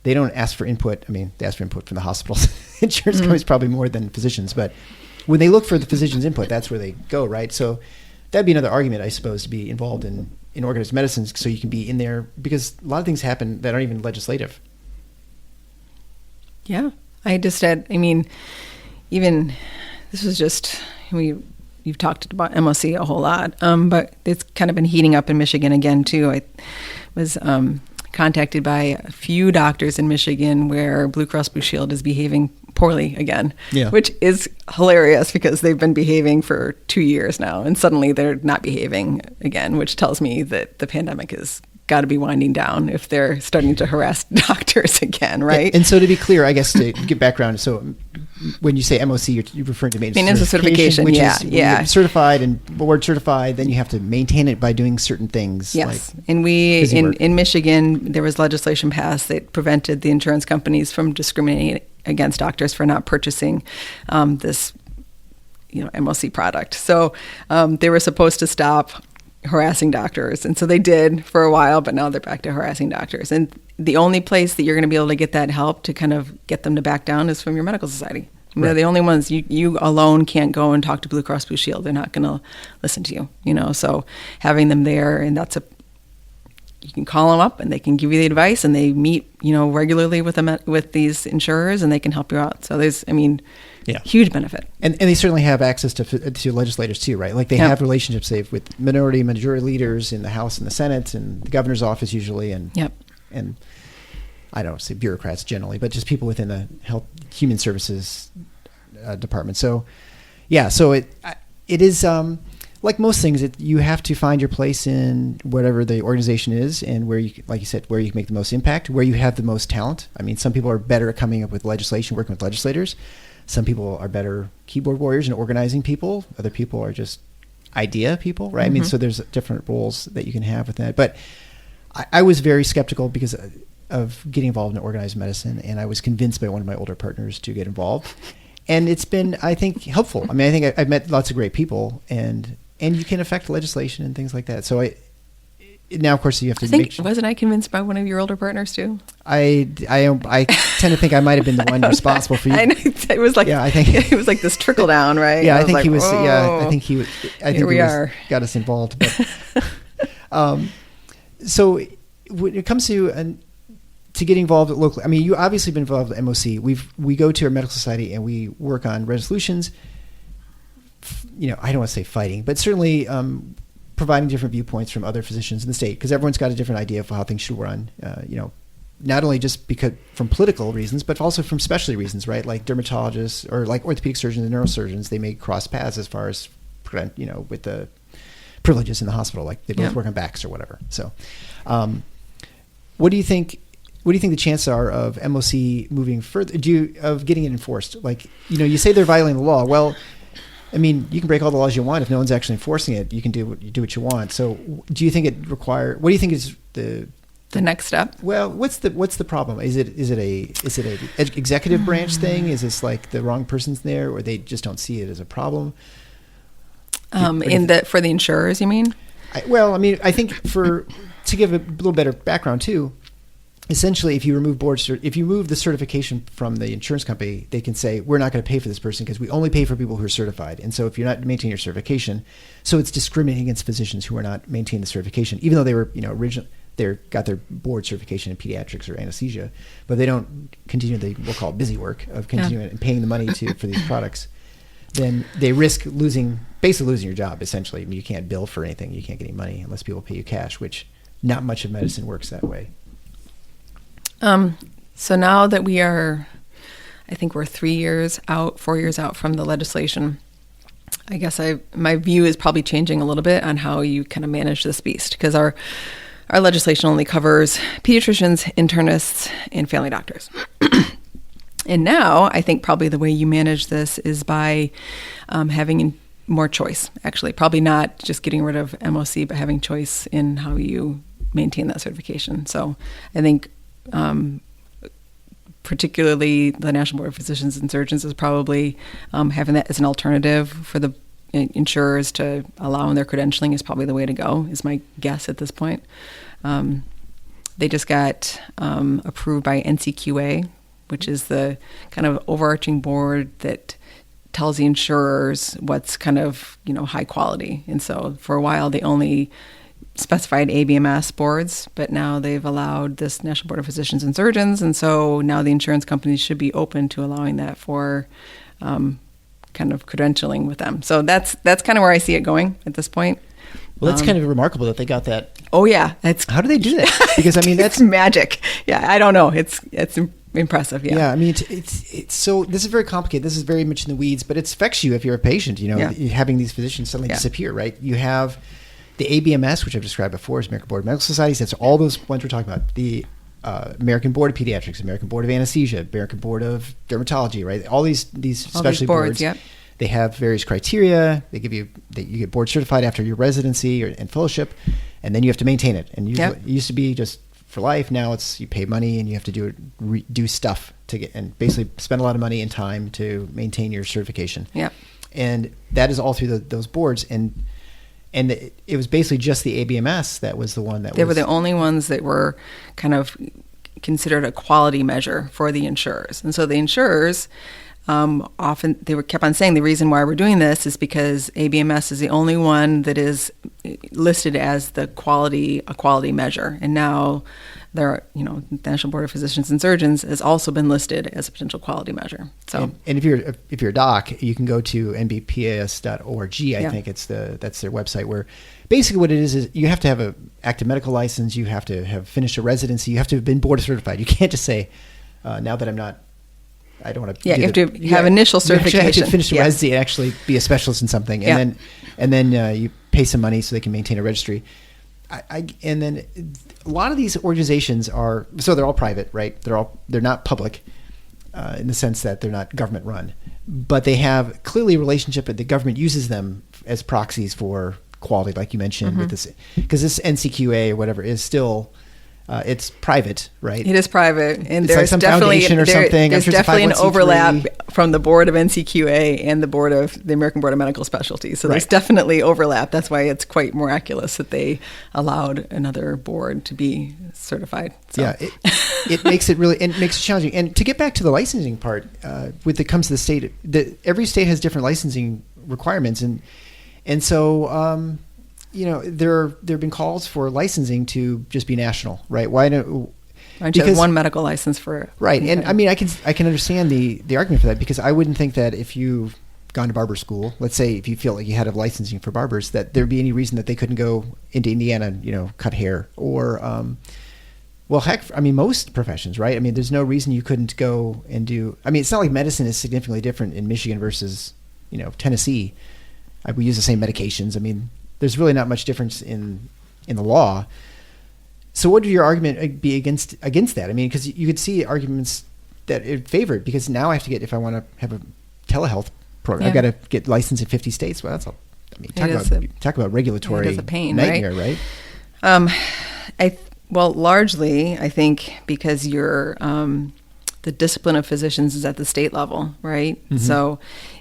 S2: they don't ask for input. I mean, they ask for input from the hospitals. Insurance companies probably more than physicians, but when they look for the physician's input, that's where they go, right? So that'd be another argument, I suppose, to be involved in organized medicine, so you can be in there, because a lot of things happen that aren't even legislative.
S3: Yeah, even this was just, you've talked about MOC a whole lot, but it's kind of been heating up in Michigan again too. I was contacted by a few doctors in Michigan where Blue Cross Blue Shield is behaving poorly again, which is hilarious because they've been behaving for 2 years now and suddenly they're not behaving again, which tells me that the pandemic has got to be winding down if they're starting to harass doctors again, right?
S2: And so to be clear, I guess to give background, so when you say MOC, you're referring to maintenance
S3: certification,
S2: which is you're certified and board certified, then you have to maintain it by doing certain things.
S3: Yes, and in Michigan, there was legislation passed that prevented the insurance companies from discriminating against doctors for not purchasing this, MOC product. So they were supposed to stop harassing doctors, and so they did for a while, but now they're back to harassing doctors. And the only place that you're going to be able to get that help to kind of get them to back down is from your medical society. Right. They're the only ones. You alone can't go and talk to Blue Cross Blue Shield. They're not going to listen to you. So having them there, and you can call them up and they can give you the advice, and they meet regularly with these insurers, and they can help you out. So there's huge benefit. And
S2: they certainly have access to legislators too, right? Like they have relationships with minority and majority leaders in the House and the Senate and the governor's office usually, and I don't say bureaucrats generally, but just people within the health human services department. So it is like most things, you have to find your place in whatever the organization is, and where you, like you said, where you can make the most impact, where you have the most talent. I mean, some people are better at coming up with legislation, working with legislators. Some people are better keyboard warriors and organizing people. Other people are just idea people, right? Mm-hmm. I mean, so there's different roles that you can have with that. But I was very skeptical because of getting involved in organized medicine, and I was convinced by one of my older partners to get involved. And it's been, I think, helpful. I mean, I think I've met lots of great people, and you can affect legislation and things like that. So now, of course, you have to
S3: wasn't I convinced by one of your older partners too?
S2: I tend to think I might have been the one responsible for you.
S3: I know, it was like, I think it was like this trickle down, right?
S2: Yeah, I think he was. Whoa. Yeah, I think he was. I think he got us involved. But, so when it comes to getting involved locally, I mean, you obviously been involved with MOC. We go to our medical society and we work on resolutions. I don't want to say fighting, but certainly providing different viewpoints from other physicians in the state, because everyone's got a different idea of how things should run. Not only just because from political reasons, but also from specialty reasons, right? Like dermatologists or like orthopedic surgeons and neurosurgeons, they may cross paths as far as with the privileges in the hospital, like they both work on backs or whatever. So, what do you think? What do you think the chances are of MOC moving further? Of getting it enforced? Like, you say they're violating the law. Well, I mean, you can break all the laws you want. If no one's actually enforcing it, you can do what you want. So, do you think what do you think is the
S3: next step?
S2: Well, what's the problem? Is it a executive branch thing? Is this like the wrong person's there, or they just don't see it as a problem?
S3: For the insurers, you mean?
S2: I think to give a little better background too, essentially, if you remove if you move the certification from the insurance company, they can say, we're not going to pay for this person because we only pay for people who are certified. And so if you're not maintaining your certification, so it's discriminating against physicians who are not maintaining the certification, even though they were, they got their board certification in pediatrics or anesthesia, but they don't continue the, we'll call it busy work of continuing and paying the money for these products. Then they risk basically losing your job, essentially. I mean, you can't bill for anything. You can't get any money unless people pay you cash, which not much of medicine works that way.
S3: So now that I think we're 4 years out from the legislation, I guess my view is probably changing a little bit on how you kind of manage this beast, because our legislation only covers pediatricians, internists, and family doctors. And now I think probably the way you manage this is by having more choice, actually. Probably not just getting rid of MOC, but having choice in how you maintain that certification. So I think particularly the National Board of Physicians and Surgeons is probably having that as an alternative for the insurers to allow in their credentialing is probably the way to go, is my guess at this point. They just got approved by NCQA, which is the kind of overarching board that tells the insurers what's kind of, high quality. And so for a while, they only specified ABMS boards, but now they've allowed this National Board of Physicians and Surgeons. And so now the insurance companies should be open to allowing that for kind of credentialing with them. So that's kind of where I see it going at this point.
S2: Well, that's kind of remarkable that they got that.
S3: Oh, yeah.
S2: How do they do that? Because, I mean, that's
S3: magic. Yeah, I don't know. It's impressive. Yeah.
S2: Yeah, I mean, it's so, this is very complicated. This is very much in the weeds, but it affects you if you're a patient, having these physicians suddenly disappear, right? You have the ABMS, which I've described before, is American Board of Medical Societies. That's all those ones we're talking about. The American Board of Pediatrics, American Board of Anesthesia, American Board of Dermatology, right? All these specialty boards. Yep. They have various criteria. They give you get board certified after your residency and fellowship, and then you have to maintain it. And usually, it used to be just for life. Now you pay money and you have to do stuff to get, and basically spend a lot of money and time to maintain your certification.
S3: Yeah.
S2: And that is all through those boards. And it was basically just the ABMS that was the one that
S3: they were the only ones that were kind of considered a quality measure for the insurers. And so the insurers often kept on saying the reason why we're doing this is because ABMS is the only one that is listed as a quality measure. And now the National Board of Physicians and Surgeons has also been listed as a potential quality measure. So,
S2: and if you're a doc, you can go to nbpas.org. I think that's their website, where basically what it is you have to have an active medical license, you have to have finished a residency, you have to have been board certified. You can't just say, now that I'm not, I don't want to.
S3: Yeah, you have to have initial certification.
S2: You have to finish the residency and actually be a specialist in something, and then you pay some money so they can maintain a registry. And then a lot of these organizations they're all private, right? They're not public in the sense that they're not government run, but they have clearly a relationship, and the government uses them as proxies for quality, like you mentioned, with this, because this NCQA or whatever is still. It's private, right?
S3: It is private, and
S2: it's
S3: there's
S2: like some
S3: definitely
S2: foundation or something.
S3: There's definitely an overlap from the board of NCQA and the board of the American Board of Medical Specialties. So there's definitely overlap. That's why it's quite miraculous that they allowed another board to be certified. So.
S2: Yeah, it makes it challenging. And to get back to the licensing part, when it comes to the state, every state has different licensing requirements, and so. There have been calls for licensing to just be national, right? Why don't
S3: you have one medical license for
S2: right? And I mean, I can understand the argument for that, because I wouldn't think that if you've gone to barber school, let's say if you feel like you had a licensing for barbers, that there'd be any reason that they couldn't go into Indiana and cut hair, or well, heck, I mean, most professions, right? I mean, there's no reason you couldn't go and do. I mean, it's not like medicine is significantly different in Michigan versus Tennessee. We use the same medications. I mean. There's really not much difference in the law. So what would your argument be against that? I mean, because you could see arguments that it favor it, because now I have to if I want to have a telehealth program, I've got to get licensed in 50 states. Well, talk about regulatory
S3: it is a pain,
S2: nightmare, right?
S3: Largely, I think because the discipline of physicians is at the state level, right? Mm-hmm. So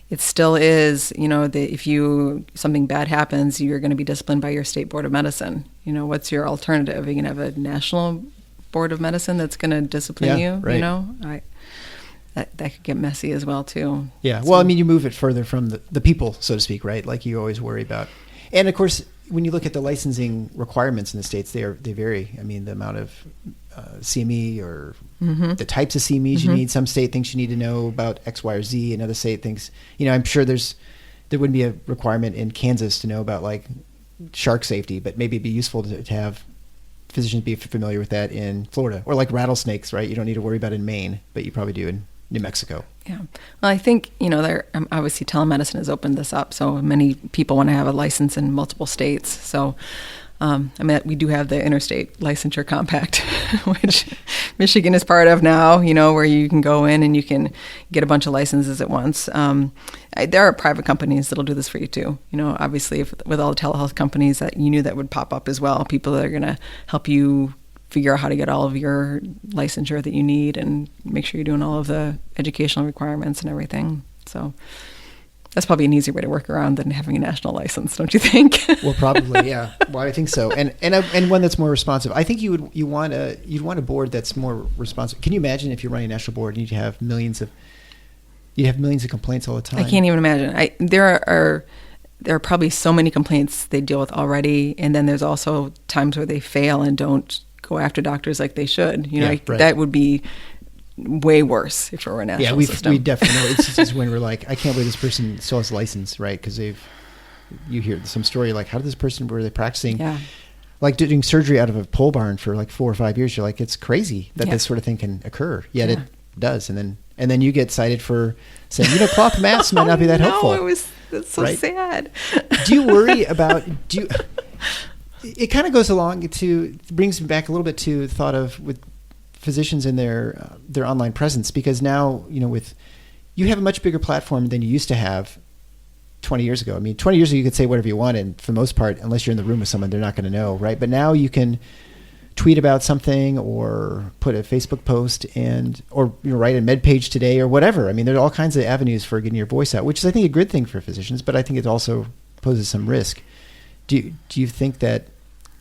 S3: it still is, that if something bad happens, you're going to be disciplined by your state board of medicine. What's your alternative? Are you going to have a national board of medicine that's going to discipline you.
S2: Right.
S3: You know, that could get messy as well too.
S2: Yeah.
S3: So,
S2: Well, I mean, you move it further from the people, so to speak, right? Like you always worry about. And of course, when you look at the licensing requirements in the states, they vary. I mean, the amount of CME or the types of CMEs you need. Some state thinks you need to know about X, Y, or Z. Another state thinks, I'm sure there wouldn't be a requirement in Kansas to know about like shark safety, but maybe it'd be useful to have physicians be familiar with that in Florida, or like rattlesnakes, right? You don't need to worry about it in Maine, but you probably do in New Mexico.
S3: Yeah. Well, I think, obviously telemedicine has opened this up. So many people want to have a license in multiple states. So, we do have the Interstate Licensure Compact, which Michigan is part of now, where you can go in and you can get a bunch of licenses at once. There are private companies that'll do this for you too. Obviously with all the telehealth companies that you knew that would pop up as well, people that are going to help you figure out how to get all of your licensure that you need and make sure you're doing all of the educational requirements and everything. So that's probably an easier way to work around than having a national license, don't you think?
S2: Well, probably, yeah. Well, I think so, and one that's more responsive. I think you'd want a board that's more responsive. Can you imagine if you're running a national board and you'd have millions of complaints all the time?
S3: I can't even imagine. There are probably so many complaints they deal with already, and then there's also times where they fail and don't go after doctors like they should.
S2: Right.
S3: That would be way worse if it were a national system.
S2: We definitely know. It's just when we're like, I can't believe this person still has a license, right? Because you hear some story like, how did this person, were they practicing, like doing surgery out of a pole barn for like 4 or 5 years? You're like, it's crazy that this sort of thing can occur. Yet it does. And then you get cited for saying, cloth masks might not be that helpful.
S3: That's so sad.
S2: Do you worry about, it kind of goes along brings me back a little bit to the thought of with physicians and their online presence, because now, you have a much bigger platform than you used to have 20 years ago. I mean, 20 years ago, you could say whatever you want, and for the most part, unless you're in the room with someone, they're not going to know, right? But now you can tweet about something or put a Facebook post or write a med page today or whatever. I mean, there are all kinds of avenues for getting your voice out, which is, I think, a good thing for physicians, but I think it also poses some risk. Do you think that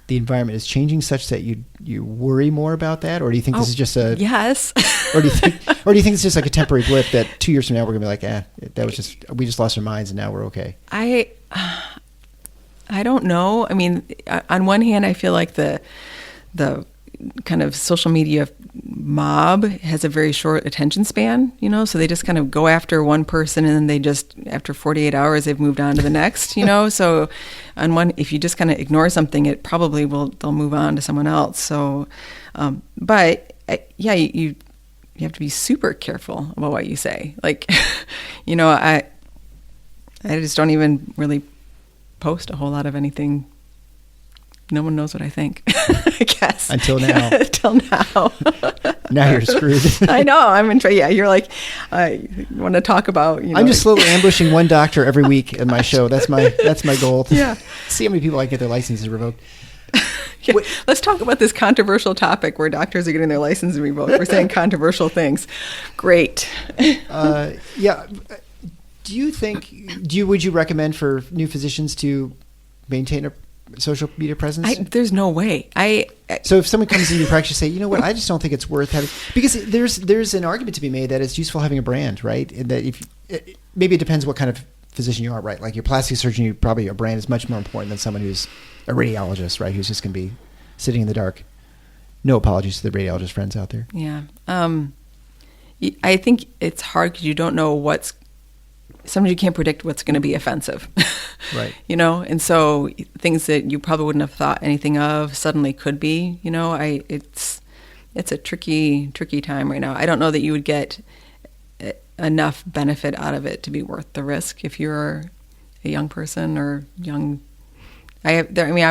S2: the environment is changing such that you worry more about that, or do you think this is just a
S3: yes,
S2: or do you think it's just like a temporary blip that 2 years from now we're gonna be like, that was we just lost our minds and now we're okay?
S3: I don't know. I mean, on one hand, I feel like the kind of social media mob has a very short attention span, so they just kind of go after one person and then they just, after 48 hours, they've moved on to the next, so if you just kind of ignore something, it probably they'll move on to someone else. So, you have to be super careful about what you say. Like, I just don't even really post a whole lot of anything. No one knows what I think, I guess.
S2: Until now.
S3: Until now.
S2: Now you're screwed.
S3: I know. I'm in. Yeah, you're like, I want to talk about.
S2: I'm just slowly ambushing one doctor every week in my show. That's my goal.
S3: Yeah.
S2: See how many people I get their licenses revoked.
S3: Yeah. Let's talk about this controversial topic where doctors are getting their licenses revoked. We're saying controversial things. Great.
S2: Yeah. Would you recommend for new physicians to maintain a social media presence?
S3: There's no way.
S2: So if someone comes into your practice, you say, you know what, I just don't think it's worth having, because there's an argument to be made that it's useful having a brand, right? And that maybe it depends what kind of physician you are, right? Like your plastic surgeon, your brand is much more important than someone who's a radiologist, right? Who's just going to be sitting in the dark. No apologies to the radiologist friends out there.
S3: Yeah. I think it's hard because you don't know sometimes you can't predict what's going to be offensive.
S2: Right.
S3: And so things that you probably wouldn't have thought anything of suddenly could be, it's a tricky time right now. I don't know that you would get enough benefit out of it to be worth the risk if you're a young person or young. I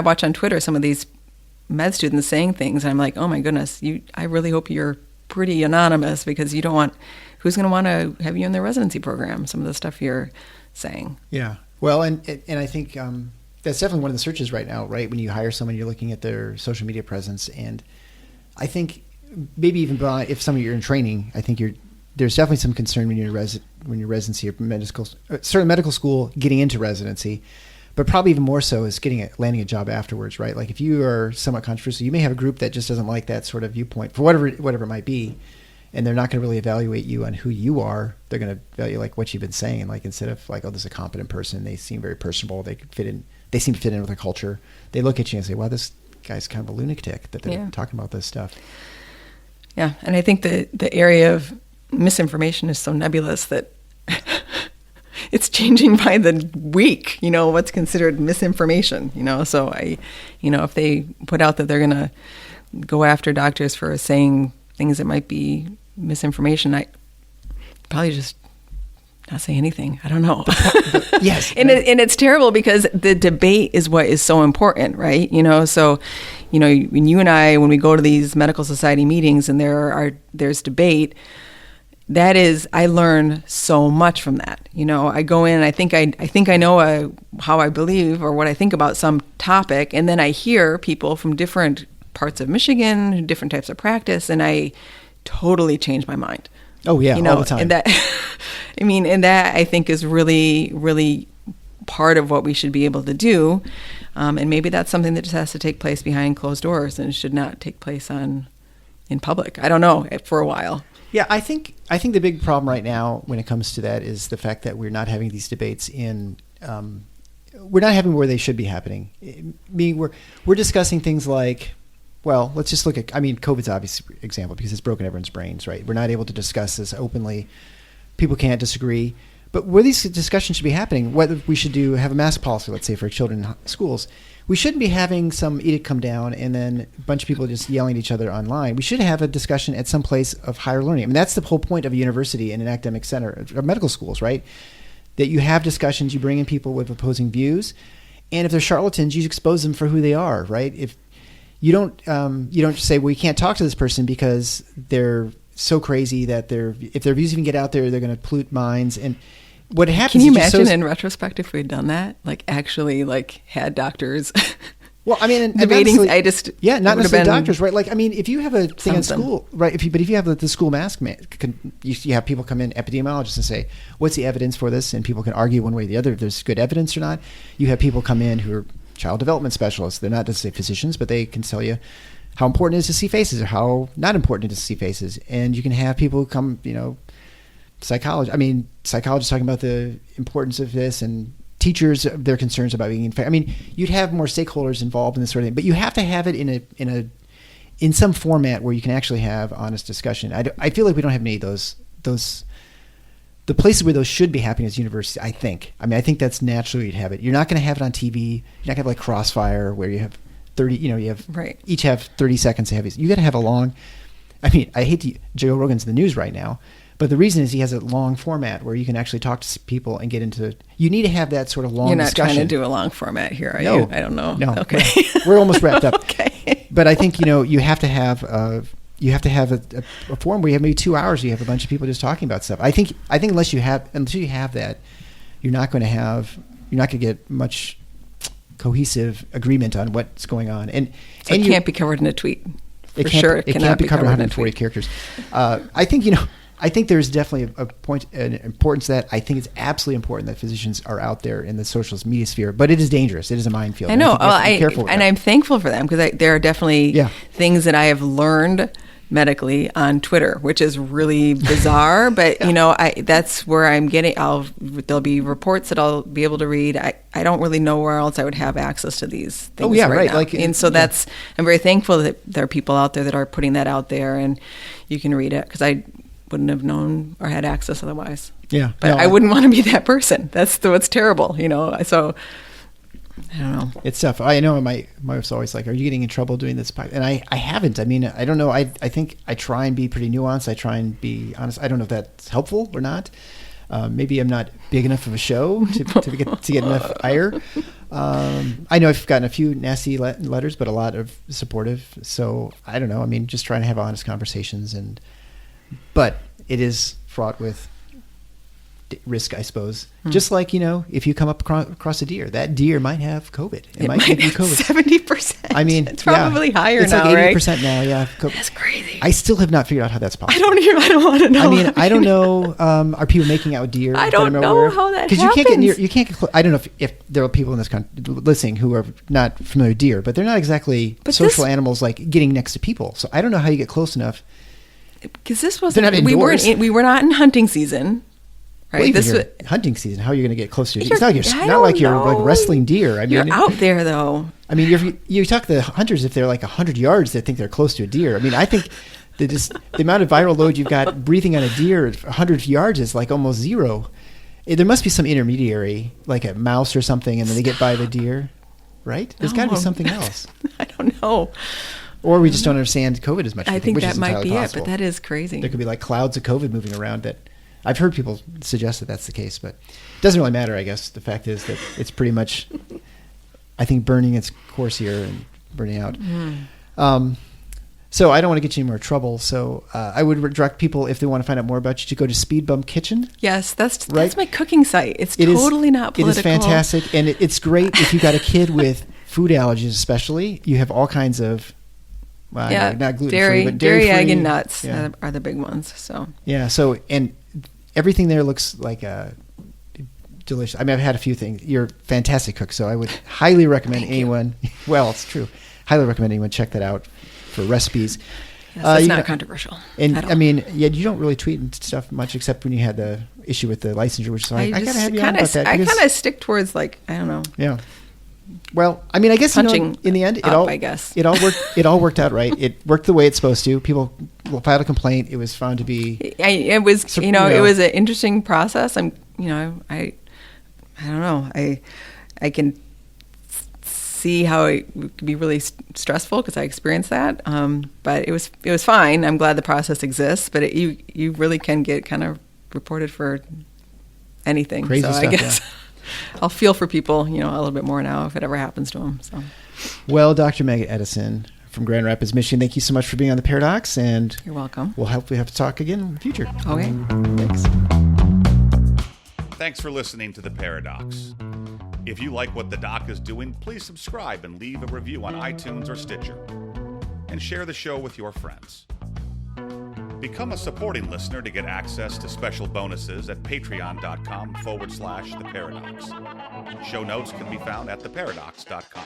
S3: watch on Twitter some of these med students saying things, and I'm like, oh my goodness, I really hope you're pretty anonymous, because you don't want, who's going to want to have you in their residency program, some of the stuff you're saying.
S2: Yeah. Well, and I think that's definitely one of the searches right now, right? When you hire someone, you're looking at their social media presence. And I think maybe even if some of you are in training, I think there's definitely some concern when you're residency or medical school getting into residency. but probably even more so is landing a job afterwards, right? Like if you are somewhat controversial, you may have a group that just doesn't like that sort of viewpoint for whatever it might be, and they're not going to really evaluate you on who you are. They're going to evaluate like what you've been saying, like instead of like, oh, this is a competent person. They seem very personable. They could fit in. They seem to fit in with the culture. They look at you and say, wow, this guy's kind of a lunatic that they're talking about this stuff.
S3: Yeah, and I think the area of misinformation is so nebulous that it's changing by the week, what's considered misinformation, So if they put out that they're going to go after doctors for saying things that might be misinformation, I probably just not say anything. I don't know.
S2: Yes.
S3: And it's terrible because the debate is what is so important, right? So, when you and I, when we go to these medical society meetings and there's debate, I learn so much from that. I go in and I think I know how I believe or what I think about some topic, and then I hear people from different parts of Michigan, different types of practice, and I totally change my mind.
S2: Oh yeah, all the time.
S3: And that, and that I think is really, really part of what we should be able to do. And maybe that's something that just has to take place behind closed doors and should not take place in public. I don't know, for a while.
S2: Yeah, I think the big problem right now when it comes to that is the fact that we're not having these debates we're not having where they should be happening. We're discussing things like, well, let's just look at, COVID's an obvious example because it's broken everyone's brains, right? We're not able to discuss this openly. People can't disagree. But where these discussions should be happening, whether we should have a mask policy, let's say, for children in schools, we shouldn't be having some edict come down and then a bunch of people just yelling at each other online. We should have a discussion at some place of higher learning. That's the whole point of a university and an academic center, of medical schools, right? That you have discussions, you bring in people with opposing views, and if they're charlatans, you expose them for who they are, right? If you don't say, well, you can't talk to this person because they're so crazy that if their views even get out there, they're going to pollute minds. And what happens?
S3: Can you imagine in retrospect if we'd done that, actually had doctors? Well,
S2: debating. Not necessarily doctors, right? If you have a thing in school, right? If you have the school mask, you have people come in, epidemiologists, and say, "What's the evidence for this?" And people can argue one way or the other if there's good evidence or not. You have people come in who are child development specialists. They're not necessarily physicians, but they can tell you how important it is to see faces or how not important it is to see faces. And you can have people who come, psychologists talking about the importance of this, and teachers, their concerns about being infected. You'd have more stakeholders involved in this sort of thing, but you have to have it in some format where you can actually have honest discussion. I feel like we don't have any of those. The places where those should be happening is universities, I think. I think that's naturally you'd have it. You're not going to have it on TV. You're not going to have Crossfire where you have 30,
S3: right.
S2: Each have 30 seconds to have these. You got to have a long, Joe Rogan's in the news right now, but the reason is he has a long format where you can actually talk to people and get into, you need to have that sort of long discussion.
S3: You're not trying to do a long format here, are you? I don't know.
S2: No.
S3: Okay.
S2: We're almost wrapped up.
S3: Okay.
S2: But I think, you have to have a forum where you have maybe 2 hours, you have a bunch of people just talking about stuff. I think unless you have that, you're not going to get much cohesive agreement on what's going on. And
S3: it can't be covered in a tweet.
S2: It can't be covered in 140 characters. I think there's definitely an importance to that. I think it's absolutely important that physicians are out there in the social media sphere, but it is dangerous. It is a minefield.
S3: I know. I'm thankful for them because there are definitely things that I have learned medically on Twitter, which is really bizarre. But that's where I'm getting. There'll be reports that I'll be able to read. I don't really know where else I would have access to these things right now. And so I'm very thankful that there are people out there that are putting that out there, and you can read it because I wouldn't have known or had access otherwise.
S2: Yeah,
S3: but I wouldn't want to be that person. That's what's terrible, So I don't know.
S2: It's tough. I know my wife's always like, "Are you getting in trouble doing this?" And I haven't. I don't know. I think I try and be pretty nuanced. I try and be honest. I don't know if that's helpful or not. Maybe I'm not big enough of a show to get enough ire. I know I've gotten a few nasty letters, but a lot of supportive. So I don't know. Just trying to have honest conversations, but it is fraught with risk, I suppose. Just like, if you come up across a deer, that deer might have COVID. It might give you COVID.
S3: 70%.
S2: I mean,
S3: it's probably higher
S2: it's
S3: now,
S2: like
S3: right?
S2: 80% now. Yeah,
S3: That's crazy.
S2: I still have not figured out how that's possible.
S3: I don't want to know.
S2: I mean, I don't know. Are people making out deer?
S3: I don't know how that happens.
S2: Because you can't get near. You can't get close. I don't know if there are people in this country listening who are not familiar with deer, but they're not exactly social animals like getting next to people. So I don't know how you get close enough.
S3: Because this wasn't.
S2: They're not indoors.
S3: We were not in hunting season. Right.
S2: Well, hunting season. How are you going to get close to it? It's not like you're like wrestling deer. I mean,
S3: you're out there though.
S2: I mean, you talk to the hunters, if they're like 100 yards, they think they're close to a deer. I mean, I think the amount of viral load you've got breathing on a deer at 100 yards is like almost zero. There must be some intermediary, like a mouse or something, and then they get by the deer, right? There's got to be something else.
S3: I don't know.
S2: Or we just don't understand COVID as much.
S3: I think
S2: which
S3: that
S2: is
S3: might be
S2: possible.
S3: it, but that is crazy.
S2: There could be like clouds of COVID moving around that. I've heard people suggest that that's the case, but it doesn't really matter, I guess. The fact is that it's pretty much, I think, burning its course here and burning out. So I don't want to get you in more trouble. So I would direct people, if they want to find out more about you, to go to Speed Bump Kitchen.
S3: Yes, that's my cooking site. It's totally not political.
S2: It is fantastic, and it's great if you've got a kid with food allergies especially. You have all kinds of... Well, not gluten-free, but dairy-free.
S3: Egg, and nuts are the big ones. So
S2: and everything there looks like delicious. I mean, I've had a few things. You're a fantastic cook, so I would highly recommend anyone. Well, it's true. Highly recommend anyone check that out for recipes.
S3: Yes, it's not controversial.
S2: And I mean, you don't really tweet and stuff much, except when you had the issue with the licensure, which I gotta have you on about that.
S3: I kind of stick towards I don't know.
S2: Yeah. Well, I mean, I guess in the end, it all worked out right. It worked the way it's supposed to. People filed a complaint. It was found to be.
S3: It was it was an interesting process. I don't know. I can see how it could be really stressful because I experienced that. But it was fine. I'm glad the process exists. But you really can get kind of reported for anything.
S2: Crazy stuff,
S3: I guess. Yeah. I'll feel for people, a little bit more now if it ever happens to them. So,
S2: well, Dr. Megan Edison from Grand Rapids, Michigan, thank you so much for being on the Paradox, and
S3: you're welcome.
S2: We'll hopefully have to talk again in the future.
S3: Okay,
S2: thanks.
S1: Thanks for listening to the Paradox. If you like what the doc is doing, please subscribe and leave a review on iTunes or Stitcher, and share the show with your friends. Become a supporting listener to get access to special bonuses at patreon.com/The Paradox. Show notes can be found at theparadox.com.